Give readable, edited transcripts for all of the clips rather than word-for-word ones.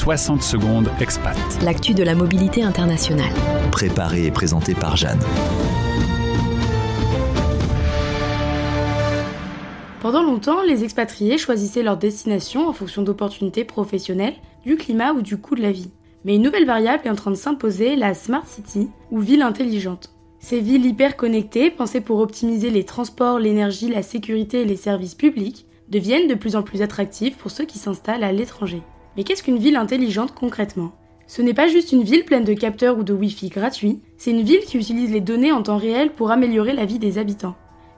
60 secondes expat. L'actu de la mobilité internationale. Préparé et présenté par Jeanne. Pendant longtemps, les expatriés choisissaient leur destination en fonction d'opportunités professionnelles, du climat ou du coût de la vie. Mais une nouvelle variable est en train de s'imposer, la Smart City, ou ville intelligente. Ces villes hyper connectées, pensées pour optimiser les transports, l'énergie, la sécurité et les services publics, deviennent de plus en plus attractives pour ceux qui s'installent à l'étranger. Mais qu'est-ce qu'une ville intelligente concrètement ? Ce n'est pas juste une ville pleine de capteurs ou de Wi-Fi gratuits, c'est une ville qui utilise les données en temps réel pour améliorer la vie des habitants.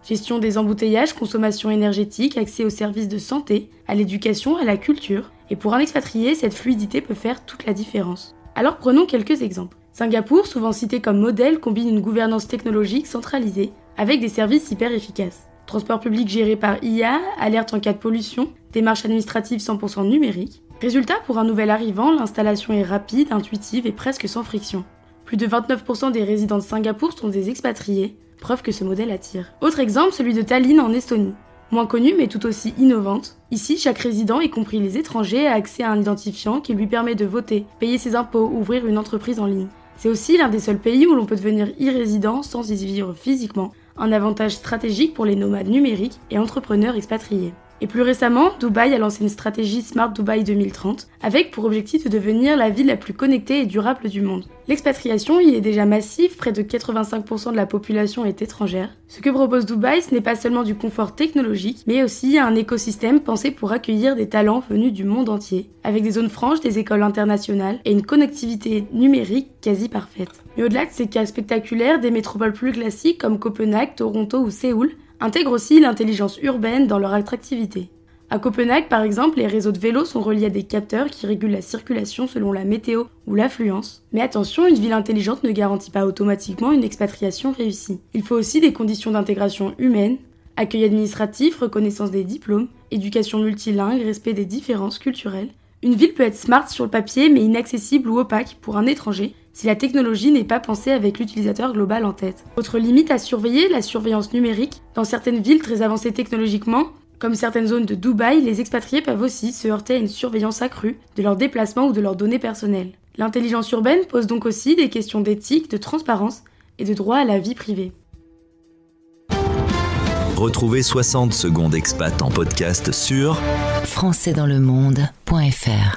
Gestion des embouteillages, consommation énergétique, accès aux services de santé, à l'éducation, à la culture. Et pour un expatrié, cette fluidité peut faire toute la différence. Alors prenons quelques exemples. Singapour, souvent cité comme modèle, combine une gouvernance technologique centralisée avec des services hyper efficaces. Transport public géré par IA, alerte en cas de pollution, démarches administratives 100% numériques. Résultat, pour un nouvel arrivant, l'installation est rapide, intuitive et presque sans friction. Plus de 29% des résidents de Singapour sont des expatriés, preuve que ce modèle attire. Autre exemple, celui de Tallinn en Estonie. Moins connue mais tout aussi innovante. Ici, chaque résident, y compris les étrangers, a accès à un identifiant qui lui permet de voter, payer ses impôts, ouvrir une entreprise en ligne. C'est aussi l'un des seuls pays où l'on peut devenir e-résident sans y vivre physiquement, un avantage stratégique pour les nomades numériques et entrepreneurs expatriés. Et plus récemment, Dubaï a lancé une stratégie Smart Dubai 2030, avec pour objectif de devenir la ville la plus connectée et durable du monde. L'expatriation y est déjà massive, près de 85% de la population est étrangère. Ce que propose Dubaï, ce n'est pas seulement du confort technologique, mais aussi un écosystème pensé pour accueillir des talents venus du monde entier, avec des zones franches, des écoles internationales et une connectivité numérique quasi parfaite. Mais au-delà de ces cas spectaculaires, des métropoles plus classiques comme Copenhague, Toronto ou Séoul intègrent aussi l'intelligence urbaine dans leur attractivité. À Copenhague, par exemple, les réseaux de vélos sont reliés à des capteurs qui régulent la circulation selon la météo ou l'affluence. Mais attention, une ville intelligente ne garantit pas automatiquement une expatriation réussie. Il faut aussi des conditions d'intégration humaine, accueil administratif, reconnaissance des diplômes, éducation multilingue, respect des différences culturelles. Une ville peut être smart sur le papier mais inaccessible ou opaque pour un étranger si la technologie n'est pas pensée avec l'utilisateur global en tête. Autre limite à surveiller, la surveillance numérique. Dans certaines villes très avancées technologiquement, comme certaines zones de Dubaï, les expatriés peuvent aussi se heurter à une surveillance accrue de leurs déplacements ou de leurs données personnelles. L'intelligence urbaine pose donc aussi des questions d'éthique, de transparence et de droit à la vie privée. Retrouvez 60 secondes expat en podcast sur françaisdanslemonde.fr